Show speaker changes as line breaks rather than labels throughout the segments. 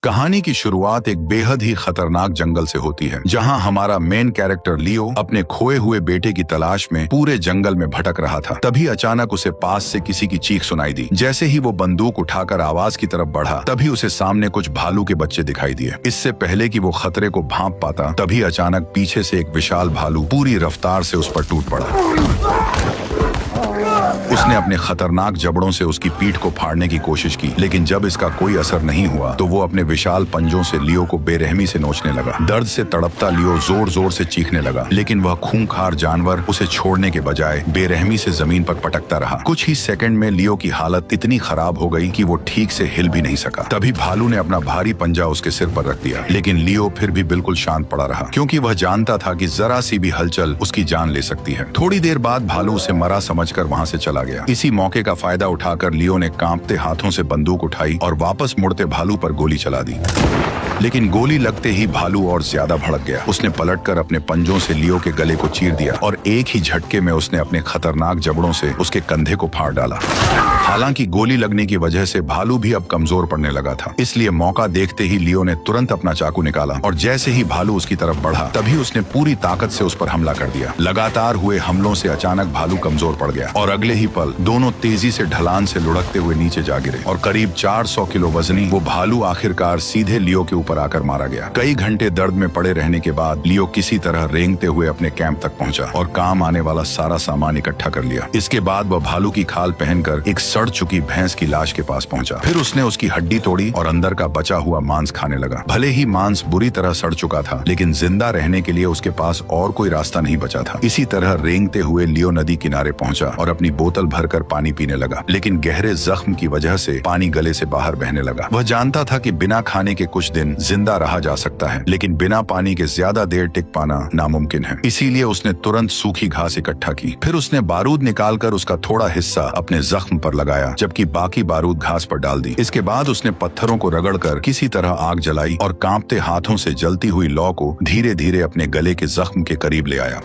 कहानी की शुरुआत एक बेहद ही खतरनाक जंगल से होती है, जहां हमारा मेन कैरेक्टर लियो अपने खोए हुए बेटे की तलाश में पूरे जंगल में भटक रहा था। तभी अचानक उसे पास से किसी की चीख सुनाई दी। जैसे ही वो बंदूक उठाकर आवाज की तरफ बढ़ा, तभी उसे सामने कुछ भालू के बच्चे दिखाई दिए। इससे पहले कि वो खतरे को भांप पाता, तभी अचानक पीछे से एक विशाल भालू पूरी रफ्तार से उस पर टूट पड़ा। उसने अपने खतरनाक जबड़ों से उसकी पीठ को फाड़ने की कोशिश की, लेकिन जब इसका कोई असर नहीं हुआ तो वो अपने विशाल पंजों से लियो को बेरहमी से नोचने लगा। दर्द से तड़पता लियो जोर जोर से चीखने लगा, लेकिन वह खूंखार जानवर उसे छोड़ने के बजाय बेरहमी से जमीन पर पटकता रहा। कुछ ही सेकंड में लियो की हालत इतनी खराब हो गई कि वो ठीक से हिल भी नहीं सका। तभी भालू ने अपना भारी पंजा उसके सिर पर रख दिया, लेकिन लियो फिर भी बिल्कुल शांत पड़ा रहा, क्योंकि वह जानता था कि जरा सी भी हलचल उसकी जान ले सकती है। थोड़ी देर बाद भालू उसे मरा समझकर वहां से चला गया। इसी मौके का फायदा उठाकर लियो ने कांपते हाथों से बंदूक उठाई और वापस मुड़ते भालू पर गोली चला दी। लेकिन गोली लगते ही भालू और ज्यादा भड़क गया। उसने पलटकर अपने पंजों से लियो के गले को चीर दिया और एक ही झटके में उसने अपने खतरनाक जबड़ों से उसके कंधे को फाड़ डाला। हालांकि गोली लगने की वजह से भालू भी अब कमजोर पड़ने लगा था, इसलिए मौका देखते ही लियो ने तुरंत अपना चाकू निकाला और जैसे ही भालू उसकी तरफ बढ़ा, तभी उसने पूरी ताकत से उस पर हमला कर दिया। लगातार हुए हमलों से अचानक भालू कमजोर पड़ गया और अगले ही पल दोनों तेजी से ढलान से लुढ़कते हुए नीचे जा गिरे और करीब 400 किलो वजनी वो भालू आखिरकार सीधे लियो के ऊपर आकर मारा गया। कई घंटे दर्द में पड़े रहने के बाद लियो किसी तरह रेंगते हुए अपने कैंप तक पहुंचा और काम आने वाला सारा सामान इकट्ठा कर लिया। इसके बाद वह भालू की खाल पहनकर एक सड़ चुकी भैंस की लाश के पास पहुंचा। फिर उसने उसकी हड्डी तोड़ी और अंदर का बचा हुआ मांस खाने लगा। भले ही मांस बुरी तरह सड़ चुका था, लेकिन जिंदा रहने के लिए उसके पास और कोई रास्ता नहीं बचा था। इसी तरह रेंगते हुए लियो नदी किनारे पहुंचा और अपनी बोतल भरकर पानी पीने लगा, लेकिन गहरे जख्म की वजह से पानी गले से बाहर बहने लगा। वह जानता था कि बिना खाने के कुछ दिन जिंदा रहा जा सकता है, लेकिन बिना पानी के ज्यादा देर टिक पाना नामुमकिन है। इसीलिए उसने तुरंत सूखी घास इकट्ठा की। फिर उसने बारूद निकालकर उसका थोड़ा हिस्सा अपने जख्म पर लगाया, जबकि बाकी बारूद घास पर डाल दी। इसके बाद उसने पत्थरों को रगड़कर किसी तरह आग जलाई और कांपते हाथों से जलती हुई लौ को धीरे धीरे अपने गले के जख्म के करीब ले आया।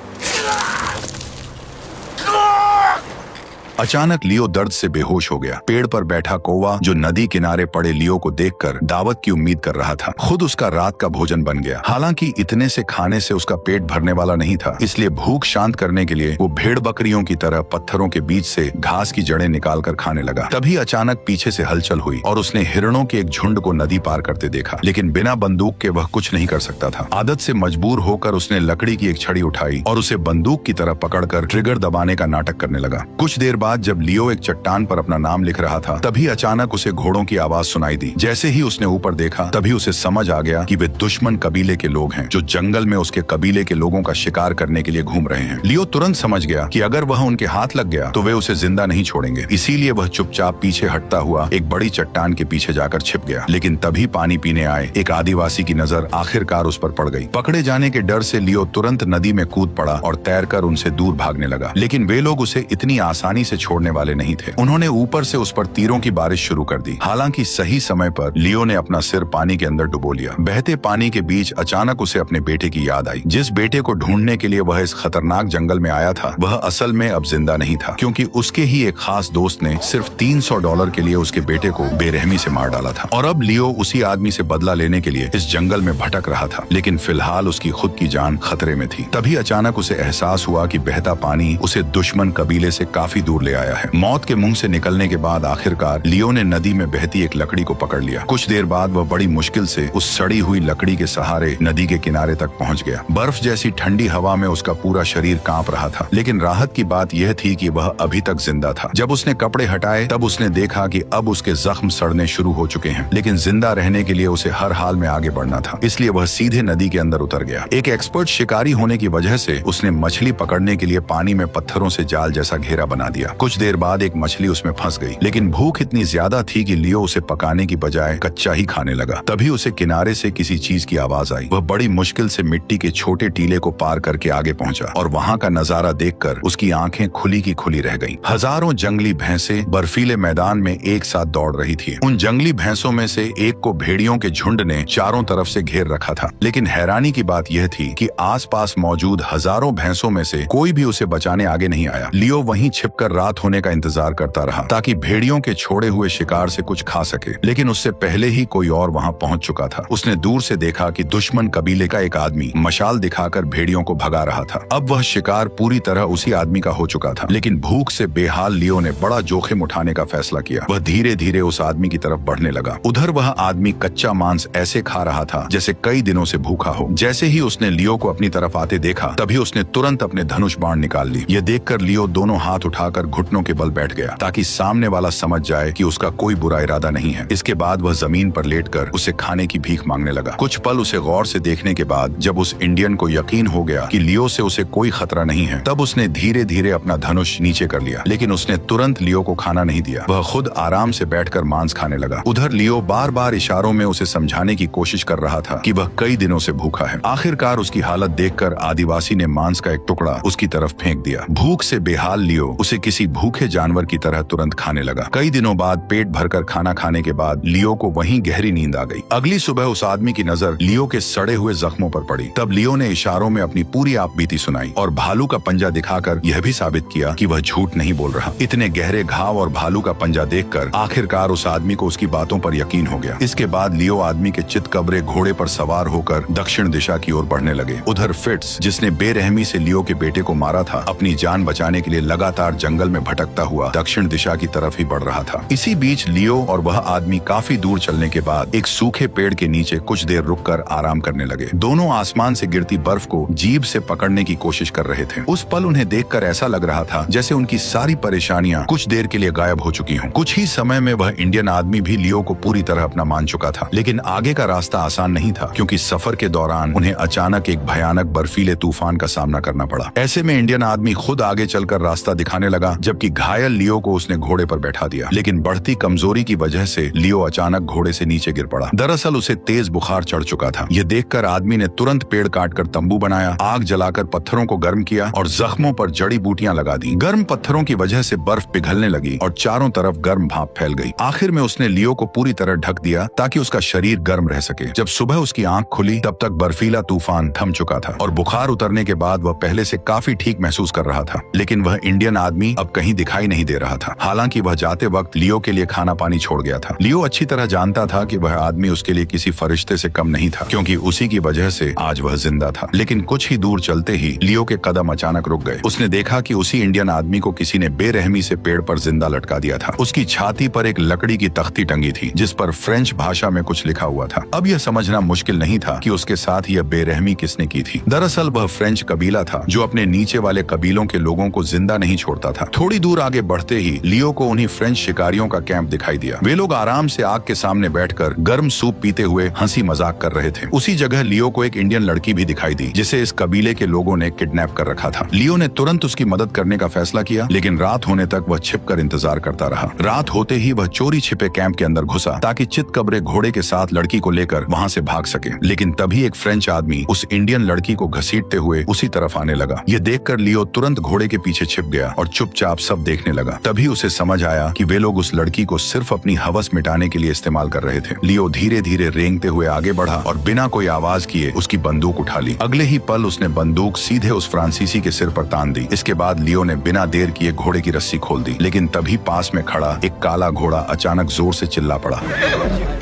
अचानक लियो दर्द से बेहोश हो गया। पेड़ पर बैठा कौवा जो नदी किनारे पड़े लियो को देखकर दावत की उम्मीद कर रहा था, खुद उसका रात का भोजन बन गया। हालांकि इतने से खाने से उसका पेट भरने वाला नहीं था, इसलिए भूख शांत करने के लिए वो भेड़ बकरियों की तरह पत्थरों के बीच से घास की जड़ें निकालकर खाने लगा। तभी अचानक पीछे से हलचल हुई और उसने हिरणों के एक झुंड को नदी पार करते देखा, लेकिन बिना बंदूक के वह कुछ नहीं कर सकता था। आदत से मजबूर होकर उसने लकड़ी की एक छड़ी उठाई और उसे बंदूक की तरह पकड़कर ट्रिगर दबाने का नाटक करने लगा। कुछ देर बाद जब लियो एक चट्टान पर अपना नाम लिख रहा था, तभी अचानक उसे घोड़ों की आवाज सुनाई दी। जैसे ही उसने ऊपर देखा, तभी उसे समझ आ गया कि वे दुश्मन कबीले के लोग हैं जो जंगल में उसके कबीले के लोगों का शिकार करने के लिए घूम रहे हैं। लियो तुरंत समझ गया कि अगर वह उनके हाथ लग गया तो वे उसे जिंदा नहीं छोड़ेंगे। इसीलिए वह चुपचाप पीछे हटता हुआ एक बड़ी चट्टान के पीछे जाकर छिप गया। लेकिन तभी पानी पीने आए एक आदिवासी की नजर आखिरकार उस पर पड़ गई। पकड़े जाने के डर से लियो तुरंत नदी में कूद पड़ा और तैरकर उनसे दूर भागने लगा, लेकिन वे लोग उसे इतनी आसानी से छोड़ने वाले नहीं थे। उन्होंने ऊपर से उस पर तीरों की बारिश शुरू कर दी। हालांकि सही समय पर लियो ने अपना सिर पानी के अंदर डुबो लिया। बहते पानी के बीच अचानक उसे अपने बेटे की याद आई। जिस बेटे को ढूंढने के लिए वह इस खतरनाक जंगल में आया था, वह असल में अब जिंदा नहीं था, क्योंकि उसके ही एक खास दोस्त ने सिर्फ $300 के लिए उसके बेटे को बेरहमी से मार डाला था। और अब लियो उसी आदमी से बदला लेने के लिए इस जंगल में भटक रहा था, लेकिन फिलहाल उसकी खुद की जान खतरे में थी। तभी अचानक उसे एहसास हुआ कि बहता पानी उसे दुश्मन कबीले से काफी दूर ले आया है। मौत के मुंह से निकलने के बाद आखिरकार लियो ने नदी में बहती एक लकड़ी को पकड़ लिया। कुछ देर बाद वह बड़ी मुश्किल से उस सड़ी हुई लकड़ी के सहारे नदी के किनारे तक पहुंच गया। बर्फ जैसी ठंडी हवा में उसका पूरा शरीर कांप रहा था, लेकिन राहत की बात यह थी कि वह अभी तक जिंदा था। जब उसने कपड़े हटाए, तब उसने देखा कि अब उसके जख्म सड़ने शुरू हो चुके हैं, लेकिन जिंदा रहने के लिए उसे हर हाल में आगे बढ़ना था। इसलिए वह सीधे नदी के अंदर उतर गया। एक एक्सपर्ट शिकारी होने की वजह से उसने मछली पकड़ने के लिए पानी में पत्थरों से जाल जैसा घेरा बना दिया। कुछ देर बाद एक मछली उसमें फंस गई, लेकिन भूख इतनी ज्यादा थी कि लियो उसे पकाने की बजाय कच्चा ही खाने लगा। तभी उसे किनारे से किसी चीज की आवाज आई। वह बड़ी मुश्किल से मिट्टी के छोटे टीले को पार करके आगे पहुंचा और वहां का नजारा देखकर उसकी आंखें खुली की खुली रह गईं। हजारों जंगली भैंसें बर्फीले मैदान में एक साथ दौड़ रही थी। उन जंगली भैंसों में से एक को भेड़ियों के झुंड ने चारों तरफ से घेर रखा था, लेकिन हैरानी की बात यह थी कि आसपास मौजूद हजारों भैंसों में से कोई भी उसे बचाने आगे नहीं आया। लियो वहीं छिपकर रात होने का इंतजार करता रहा ताकि भेड़ियों के छोड़े हुए शिकार से कुछ खा सके, लेकिन उससे पहले ही कोई और वहां पहुंच चुका था। उसने दूर से देखा कि दुश्मन कबीले का एक आदमी मशाल दिखाकर भेड़ियों को भगा रहा था। अब वह शिकार पूरी तरह उसी आदमी का हो चुका था, लेकिन भूख से बेहाल लियो ने बड़ा जोखिम उठाने का फैसला किया। वह धीरे धीरे उस आदमी की तरफ बढ़ने लगा। उधर वह आदमी कच्चा मांस ऐसे खा रहा था जैसे कई दिनों से भूखा हो। जैसे ही उसने लियो को अपनी तरफ आते देखा, तभी उसने तुरंत अपने धनुष बाण निकाल ली। यह देखकर लियो दोनों हाथ उठाकर घुटनों के बल बैठ गया ताकि सामने वाला समझ जाए कि उसका कोई बुरा इरादा नहीं है। इसके बाद वह जमीन पर लेटकर उसे खाने की भीख मांगने लगा। कुछ पल उसे गौर से देखने के बाद जब उस इंडियन को यकीन हो गया कि लियो से उसे कोई खतरा नहीं है, तब उसने धीरे धीरे अपना धनुष नीचे कर लिया। लेकिन उसने तुरंत लियो को खाना नहीं दिया। वह खुद आराम से बैठकर मांस खाने लगा। उधर लियो बार बार इशारों में उसे समझाने की कोशिश कर रहा था कि वह कई दिनों से भूखा है। आखिरकार उसकी हालत देखकर आदिवासी ने मांस का एक टुकड़ा उसकी तरफ फेंक दिया। भूख से बेहाल लियो उसे किसी भूखे जानवर की तरह तुरंत खाने लगा। कई दिनों बाद पेट भरकर खाना खाने के बाद लियो को वहीं गहरी नींद आ गई। अगली सुबह उस आदमी की नजर लियो के सड़े हुए जख्मों पर पड़ी। तब लियो ने इशारों में अपनी पूरी आपबीती सुनाई और भालू का पंजा दिखाकर यह भी साबित किया कि वह झूठ नहीं बोल रहा। इतने गहरे घाव और भालू का पंजा देखकर आखिरकार उस आदमी को उसकी बातों पर यकीन हो गया। इसके बाद लियो आदमी के चितकबरे घोड़े पर सवार होकर दक्षिण दिशा की ओर बढ़ने लगे। उधर फिट्स, जिसने बेरहमी से लियो के बेटे को मारा था, अपनी जान बचाने के लिए लगातार जंगल में भटकता हुआ दक्षिण दिशा की तरफ ही बढ़ रहा था। इसी बीच लियो और वह आदमी काफी दूर चलने के बाद एक सूखे पेड़ के नीचे कुछ देर रुककर आराम करने लगे। दोनों आसमान से गिरती बर्फ को जीभ से पकड़ने की कोशिश कर रहे थे। उस पल उन्हें देखकर ऐसा लग रहा था जैसे उनकी सारी परेशानियां कुछ देर के लिए गायब हो चुकी हों। कुछ ही समय में वह इंडियन आदमी भी लियो को पूरी तरह अपना मान चुका था, लेकिन आगे का रास्ता आसान नहीं था क्योंकि सफर के दौरान उन्हें अचानक एक भयानक बर्फीले तूफान का सामना करना पड़ा। ऐसे में इंडियन आदमी खुद आगे चलकर रास्ता दिखाने लगा, जबकि घायल लियो को उसने घोड़े पर बैठा दिया। लेकिन बढ़ती कमजोरी की वजह से लियो अचानक घोड़े से नीचे गिर पड़ा। दरअसल उसे तेज बुखार चढ़ चुका था। यह देखकर आदमी ने तुरंत पेड़ काटकर तंबू बनाया, आग जलाकर पत्थरों को गर्म किया और जख्मों पर जड़ी बूटियां लगा दी। गर्म पत्थरों की वजह से बर्फ पिघलने लगी और चारों तरफ गर्म भाप फैल गई। आखिर में उसने लियो को पूरी तरह ढक दिया ताकि उसका शरीर गर्म रह सके। जब सुबह उसकी आंख खुली तब तक बर्फीला तूफान थम चुका था और बुखार उतरने के बाद वह पहले से काफी ठीक महसूस कर रहा था। लेकिन वह इंडियन आदमी अब कहीं दिखाई नहीं दे रहा था। हालांकि वह जाते वक्त लियो के लिए खाना पानी छोड़ गया था। लियो अच्छी तरह जानता था कि वह आदमी उसके लिए किसी फरिश्ते से कम नहीं था, क्योंकि उसी की वजह से आज वह जिंदा था। लेकिन कुछ ही दूर चलते ही लियो के कदम अचानक रुक गए। उसने देखा कि उसी इंडियन आदमी को किसी ने बेरहमी से पेड़ पर जिंदा लटका दिया था। उसकी छाती पर एक लकड़ी की तख्ती टंगी थी जिस पर फ्रेंच भाषा में कुछ लिखा हुआ था। अब यह समझना मुश्किल नहीं था कि उसके साथ यह बेरहमी किसने की थी। दरअसल वह फ्रेंच कबीला था जो अपने नीचे वाले कबीलों के लोगों को जिंदा नहीं छोड़ता था। थोड़ी दूर आगे बढ़ते ही लियो को उन्हीं फ्रेंच शिकारियों का कैंप दिखाई दिया। वे लोग आराम से आग के सामने बैठकर गर्म सूप पीते हुए हंसी मजाक कर रहे थे। उसी जगह लियो को एक इंडियन लड़की भी दिखाई दी जिसे इस कबीले के लोगों ने किडनैप कर रखा था। लियो ने तुरंत उसकी मदद करने का फैसला किया, लेकिन रात होने तक वह छिपकर इंतजार करता रहा। रात होते ही वह चोरी छिपे कैंप के अंदर घुसा ताकि चितकबरे घोड़े के साथ लड़की को लेकर वहां से भाग सके। लेकिन तभी एक फ्रेंच आदमी उस इंडियन लड़की को घसीटते हुए उसी तरफ आने लगा। यह देखकर लियो तुरंत घोड़े के पीछे छिप गया और चुपचाप सब देखने लगा। तभी उसे समझ आया कि वे लोग उस लड़की को सिर्फ अपनी हवस मिटाने के लिए इस्तेमाल कर रहे थे। लियो धीरे धीरे रेंगते हुए आगे बढ़ा और बिना कोई आवाज किए उसकी बंदूक उठा ली। अगले ही पल उसने बंदूक सीधे उस फ्रांसीसी के सिर पर तान दी। इसके बाद लियो ने बिना देर किए घोड़े की रस्सी खोल दी। लेकिन तभी पास में खड़ा एक काला घोड़ा अचानक जोर से चिल्ला पड़ा।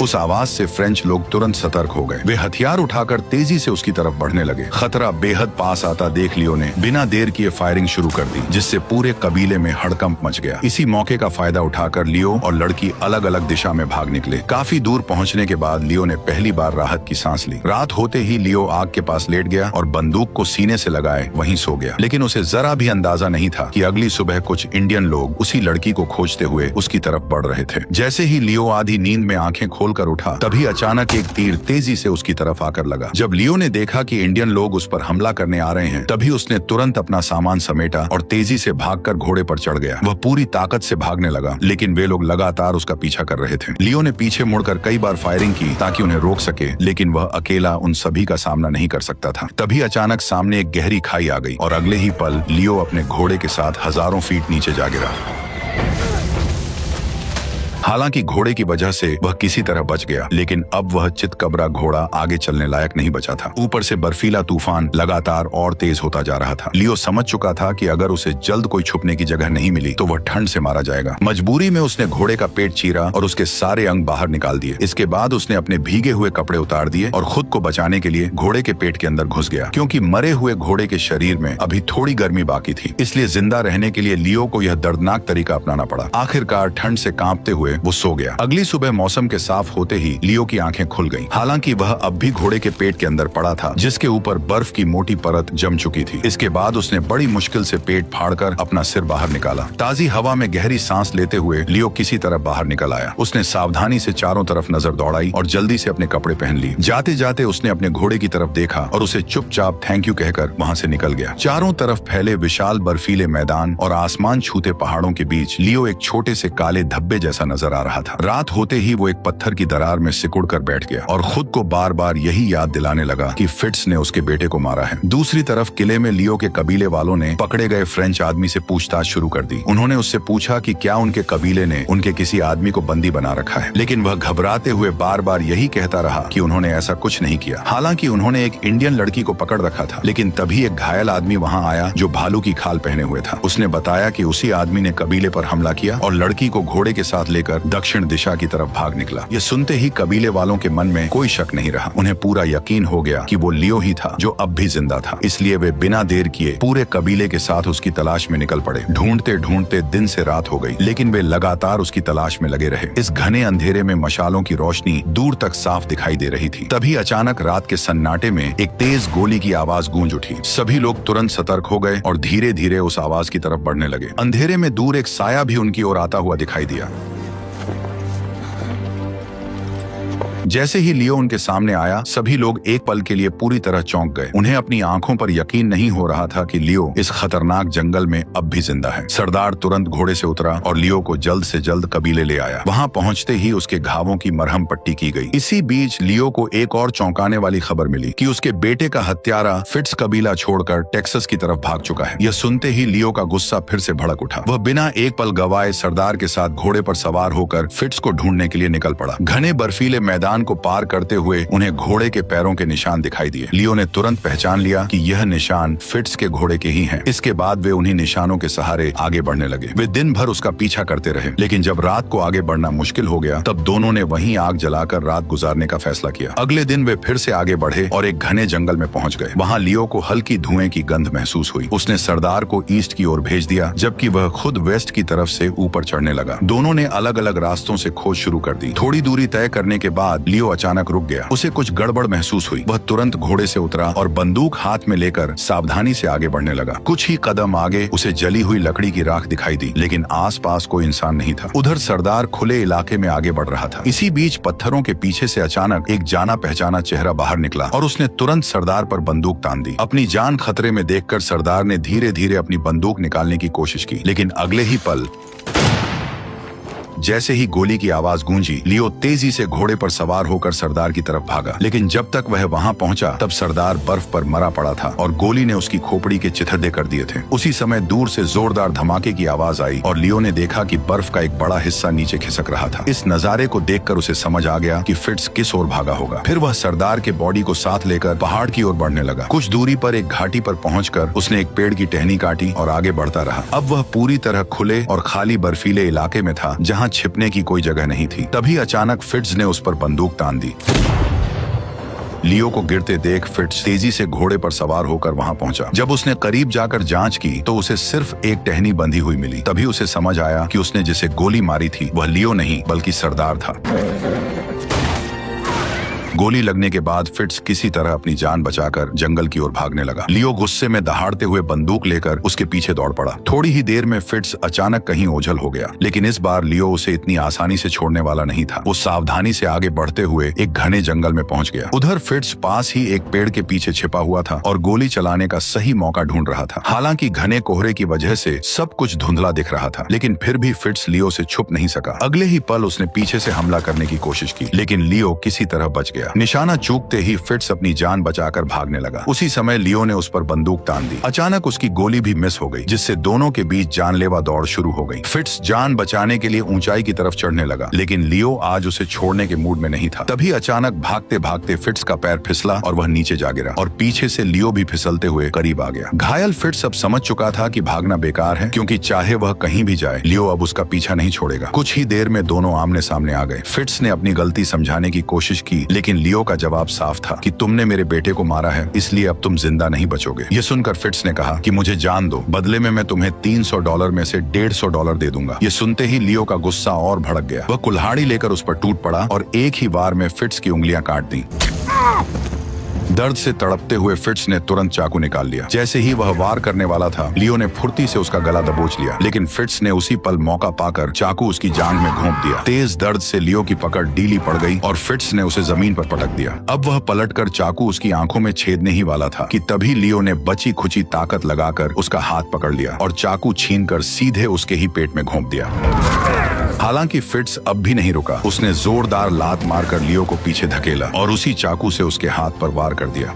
उस आवाज से फ्रेंच लोग तुरंत सतर्क हो गए। वे हथियार उठाकर तेजी से उसकी तरफ बढ़ने लगे। खतरा बेहद पास आता देख लियो ने बिना देर किए फायरिंग शुरू कर दी, जिससे पूरे कबीले में हड़कंप मच गया। इसी मौके का फायदा उठाकर लियो और लड़की अलग अलग दिशा में भाग निकले। काफी दूर पहुंचने के बाद लियो ने पहली बार राहत की सांस ली। रात होते ही लियो आग के पास लेट गया और बंदूक को सीने से लगाए वहीं सो गया। लेकिन उसे जरा भी अंदाजा नहीं था कि अगली सुबह कुछ इंडियन लोग उसी लड़की को खोजते हुए उसकी तरफ बढ़ रहे थे। जैसे ही लियो आधी नींद में आंखें खोलकर उठा, तभी अचानक एक तीर तेजी से उसकी तरफ आकर लगा। जब लियो ने देखा कि इंडियन लोग उस पर हमला करने आ रहे हैं, तभी उसने तुरंत अपना सामान समेटा और तेजी से भागकर घोड़े पर चढ़ गया। वह पूरी ताकत से भागने लगा, लेकिन वे लोग लगातार उसका पीछा कर रहे थे। लियो ने पीछे मुड़कर कई बार फायरिंग की ताकि उन्हें रोक सके, लेकिन वह अकेला उन सभी का सामना नहीं कर सकता था। तभी अचानक सामने एक गहरी खाई आ गई और अगले ही पल लियो अपने घोड़े के साथ हजारों फीट नीचे जा गिरा। हालांकि घोड़े की वजह से वह किसी तरह बच गया, लेकिन अब वह चितकबरा घोड़ा आगे चलने लायक नहीं बचा था। ऊपर से बर्फीला तूफान लगातार और तेज होता जा रहा था। लियो समझ चुका था कि अगर उसे जल्द कोई छुपने की जगह नहीं मिली तो वह ठंड से मारा जाएगा। मजबूरी में उसने घोड़े का पेट चीरा और उसके सारे अंग बाहर निकाल दिए। इसके बाद उसने अपने भीगे हुए कपड़े उतार दिए और खुद को बचाने के लिए घोड़े के पेट के अंदर घुस गया। क्योंकि मरे हुए घोड़े के शरीर में अभी थोड़ी गर्मी बाकी थी, इसलिए जिंदा रहने के लिए लियो को यह दर्दनाक तरीका अपनाना पड़ा। आखिरकार ठंड से कांपते हुए वो सो गया। अगली सुबह मौसम के साफ होते ही लियो की आंखें खुल गईं। हालांकि वह अब भी घोड़े के पेट के अंदर पड़ा था, जिसके ऊपर बर्फ की मोटी परत जम चुकी थी। इसके बाद उसने बड़ी मुश्किल से पेट फाड़कर अपना सिर बाहर निकाला। ताजी हवा में गहरी सांस लेते हुए लियो किसी तरह बाहर निकल आया। उसने सावधानी से चारों तरफ नजर दौड़ाई और जल्दी से अपने कपड़े पहन लिए। जाते जाते उसने अपने घोड़े की तरफ देखा और उसे चुपचाप थैंक यू कहकर वहां से निकल गया। चारों तरफ फैले विशाल बर्फीले मैदान और आसमान छूते पहाड़ों के बीच लियो एक छोटे से काले धब्बे जैसा नजर आ रहा था। रात होते ही वो एक पत्थर की दरार में सिकुड़ कर बैठ गया और खुद को बार बार यही याद दिलाने लगा कि फिट्स ने उसके बेटे को मारा है। दूसरी तरफ किले में लियो के कबीले वालों ने पकड़े गए फ्रेंच आदमी से पूछताछ शुरू कर दी। उन्होंने उससे पूछा कि क्या उनके कबीले ने उनके किसी आदमी को बंदी बना रखा है, लेकिन वह घबराते हुए बार बार यही कहता रहा कि उन्होंने ऐसा कुछ नहीं किया। हालांकि उन्होंने एक इंडियन लड़की को पकड़ रखा था, लेकिन तभी एक घायल आदमी वहां आया जो भालू की खाल पहने हुए था। उसने बताया कि उसी आदमी ने कबीले पर हमला किया और लड़की को घोड़े के साथ लेकर दक्षिण दिशा की तरफ भाग निकला। ये सुनते ही कबीले वालों के मन में कोई शक नहीं रहा। उन्हें पूरा यकीन हो गया कि वो लियो ही था जो अब भी जिंदा था। इसलिए वे बिना देर किए पूरे कबीले के साथ उसकी तलाश में निकल पड़े। ढूंढते ढूंढते दिन से रात हो गई, लेकिन वे लगातार उसकी तलाश में लगे रहे। इस घने अंधेरे में मशालों की रोशनी दूर तक साफ दिखाई दे रही थी। तभी अचानक रात के सन्नाटे में एक तेज गोली की आवाज गूंज उठी। सभी लोग तुरंत सतर्क हो गए और धीरे धीरे उस आवाज की तरफ बढ़ने लगे। अंधेरे में दूर एक साया भी उनकी ओर आता हुआ दिखाई दिया। जैसे ही लियो उनके सामने आया, सभी लोग एक पल के लिए पूरी तरह चौंक गए। उन्हें अपनी आंखों पर यकीन नहीं हो रहा था कि लियो इस खतरनाक जंगल में अब भी जिंदा है। सरदार तुरंत घोड़े से उतरा और लियो को जल्द से जल्द कबीले ले आया। वहां पहुंचते ही उसके घावों की मरहम पट्टी की गई। इसी बीच लियो को एक और चौंकाने वाली खबर मिली कि उसके बेटे का हत्यारा फिट्स कबीला छोड़कर टेक्सास की तरफ भाग चुका है। यह सुनते ही लियो का गुस्सा फिर से भड़क उठा। वह बिना एक पल गवाए सरदार के साथ घोड़े पर सवार होकर फिट्स को ढूंढने के लिए निकल पड़ा। घने बर्फीले मैदान को पार करते हुए उन्हें घोड़े के पैरों के निशान दिखाई दिए। लियो ने तुरंत पहचान लिया कि यह निशान फिट्स के घोड़े के ही हैं। इसके बाद वे उन्हीं निशानों के सहारे आगे बढ़ने लगे। वे दिन भर उसका पीछा करते रहे, लेकिन जब रात को आगे बढ़ना मुश्किल हो गया, तब दोनों ने वहीं आग जलाकर रात गुजारने का फैसला किया। अगले दिन वे फिर से आगे बढ़े और एक घने जंगल में पहुंच गए। वहां लियो को हल्की धुएं की गंध महसूस हुई। उसने सरदार को ईस्ट की ओर भेज दिया, जबकि वह खुद वेस्ट की तरफ से ऊपर चढ़ने लगा। दोनों ने अलग अलग रास्तों से खोज शुरू कर दी। थोड़ी दूरी तय करने के बाद लियो अचानक रुक गया। उसे कुछ गड़बड़ महसूस हुई। वह तुरंत घोड़े से उतरा और बंदूक हाथ में लेकर सावधानी से आगे बढ़ने लगा। कुछ ही कदम आगे उसे जली हुई लकड़ी की राख दिखाई दी, लेकिन आसपास कोई इंसान नहीं था। उधर सरदार खुले इलाके में आगे बढ़ रहा था। इसी बीच पत्थरों के पीछे से अचानक एक जाना पहचाना चेहरा बाहर निकला और उसने तुरंत सरदार पर बंदूक तान दी। अपनी जान खतरे में देखकर सरदार ने धीरे धीरे अपनी बंदूक निकालने की कोशिश की, लेकिन अगले ही पल जैसे ही गोली की आवाज गूंजी, लियो तेजी से घोड़े पर सवार होकर सरदार की तरफ भागा। लेकिन जब तक वह वहां पहुंचा, तब सरदार बर्फ पर मरा पड़ा था और गोली ने उसकी खोपड़ी के चिथड़े कर दिए थे। उसी समय दूर से जोरदार धमाके की आवाज आई और लियो ने देखा कि बर्फ का एक बड़ा हिस्सा नीचे खिसक रहा था। इस नजारे को देखकर उसे समझ आ गया कि फिट्स किस ओर भागा होगा। फिर वह सरदार के बॉडी को साथ लेकर पहाड़ की ओर बढ़ने लगा। कुछ दूरी पर एक घाटी पर पहुंचकर उसने एक पेड़ की टहनी काटी और आगे बढ़ता रहा। अब वह पूरी तरह खुले और खाली बर्फीले इलाके में था, जहाँ छिपने की कोई जगह नहीं थी। तभी अचानक फिट्स ने उस पर बंदूक तान दी। लियो को गिरते देख फिट्स तेजी से घोड़े पर सवार होकर वहां पहुंचा। जब उसने करीब जाकर जांच की तो उसे सिर्फ एक टहनी बंधी हुई मिली। तभी उसे समझ आया कि उसने जिसे गोली मारी थी वह लियो नहीं बल्कि सरदार था। गोली लगने के बाद फिट्स किसी तरह अपनी जान बचाकर जंगल की ओर भागने लगा। लियो गुस्से में दहाड़ते हुए बंदूक लेकर उसके पीछे दौड़ पड़ा। थोड़ी ही देर में फिट्स अचानक कहीं ओझल हो गया, लेकिन इस बार लियो उसे इतनी आसानी से छोड़ने वाला नहीं था। वो सावधानी से आगे बढ़ते हुए एक घने जंगल में पहुंच गया। उधर फिट्स पास ही एक पेड़ के पीछे छिपा हुआ था और गोली चलाने का सही मौका ढूंढ रहा था। हालांकि घने कोहरे की वजह से सब कुछ धुंधला दिख रहा था, लेकिन फिर भी फिट्स लियो से छुप नहीं सका। अगले ही पल उसने पीछे से हमला करने की कोशिश की, लेकिन लियो किसी तरह बच गया। गया। निशाना चूकते ही फिट्स अपनी जान बचाकर भागने लगा। उसी समय लियो ने उस पर बंदूक तान दी। अचानक उसकी गोली भी मिस हो गई, जिससे दोनों के बीच जानलेवा दौड़ शुरू हो गई। फिट्स जान बचाने के लिए ऊंचाई की तरफ चढ़ने लगा, लेकिन लियो आज उसे छोड़ने के मूड में नहीं था। तभी अचानक भागते भागते फिट्स का पैर फिसला और वह नीचे जा गिरा और पीछे से लियो भी फिसलते हुए करीब आ गया। घायल फिट्स अब समझ चुका था कि भागना बेकार है, क्योंकि चाहे वह कहीं भी जाए लियो अब उसका पीछा नहीं छोड़ेगा। कुछ ही देर में दोनों आमने सामने आ गए। फिट्स ने अपनी गलती समझाने की कोशिश की, लेकिन लियो का जवाब साफ था कि तुमने मेरे बेटे को मारा है, इसलिए अब तुम जिंदा नहीं बचोगे। ये सुनकर फिट्स ने कहा कि मुझे जान दो, बदले में मैं तुम्हें $300 में से $150 दे दूंगा। ये सुनते ही लियो का गुस्सा और भड़क गया। वह कुल्हाड़ी लेकर उस पर टूट पड़ा और एक ही बार में फिट्स की उंगलियां काट दी। दर्द से तड़पते हुए फिट्स ने तुरंत चाकू निकाल लिया। जैसे ही वह वार करने वाला था, लियो ने फुर्ती से उसका गला दबोच लिया, लेकिन फिट्स ने उसी पल मौका पाकर चाकू उसकी जांघ में घोंप दिया। तेज दर्द से लियो की पकड़ ढीली पड़ गई और फिट्स ने उसे जमीन पर पटक दिया। अब वह पलटकर चाकू उसकी आंखों में छेदने ही वाला था कि तभी लियो ने बची खुची ताकत लगाकर उसका हाथ पकड़ लिया और चाकू छीनकर सीधे उसके ही पेट में घोंप दिया। हालांकि फिट्स अब भी नहीं रुका। उसने जोरदार लात मारकर लियो को पीछे धकेला और उसी चाकू से उसके हाथ पर वार कर दिया।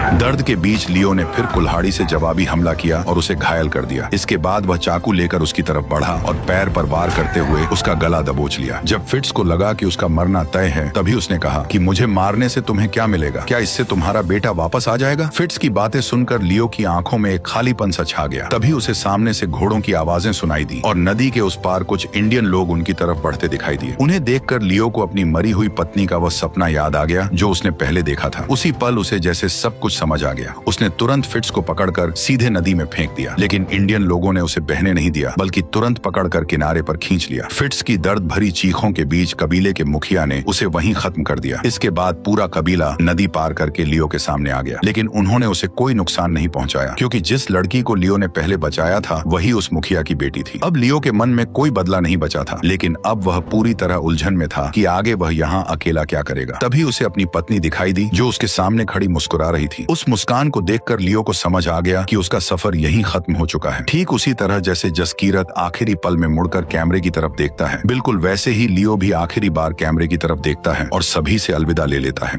दर्द के बीच लियो ने फिर कुल्हाड़ी से जवाबी हमला किया और उसे घायल कर दिया। इसके बाद वह चाकू लेकर उसकी तरफ बढ़ा और पैर पर वार करते हुए उसका गला दबोच लिया। जब फिट्स को लगा कि उसका मरना तय है, तभी उसने कहा कि मुझे मारने से तुम्हें क्या मिलेगा? क्या इससे तुम्हारा बेटा वापस आ जाएगा? फिट्स की बातें सुनकर लियो की आंखों में एक खालीपन सा छा गया। तभी उसे सामने से घोड़ों की आवाजें सुनाई दी और नदी के उस पार कुछ इंडियन लोग उनकी तरफ बढ़ते दिखाई दिए। उन्हें देखकर लियो को अपनी मरी हुई पत्नी का वह सपना याद आ गया जो उसने पहले देखा था। उसी पल उसे जैसे सब कुछ समझ आ गया। उसने तुरंत फिट्स को पकड़कर सीधे नदी में फेंक दिया, लेकिन इंडियन लोगों ने उसे बहने नहीं दिया, बल्कि तुरंत पकड़कर किनारे पर खींच लिया। फिट्स की दर्द भरी चीखों के बीच कबीले के मुखिया ने उसे वहीं खत्म कर दिया। इसके बाद पूरा कबीला नदी पार करके लियो के सामने आ गया, लेकिन उन्होंने उसे कोई नुकसान नहीं पहुंचाया, क्योंकि जिस लड़की को लियो ने पहले बचाया था वही उस मुखिया की बेटी थी। अब लियो के मन में कोई बदला नहीं बचा था, लेकिन अब वह पूरी तरह उलझन में था कि आगे वह यहाँ अकेला क्या करेगा। तभी उसे अपनी पत्नी दिखाई दी, जो उसके सामने खड़ी मुस्कुरा रही थी। उस मुस्कान को देखकर लियो को समझ आ गया कि उसका सफर यहीं खत्म हो चुका है। ठीक उसी तरह जैसे जसकीरत आखिरी पल में मुड़कर कैमरे की तरफ देखता है, बिल्कुल वैसे ही लियो भी आखिरी बार कैमरे की तरफ देखता है और सभी से अलविदा ले लेता है।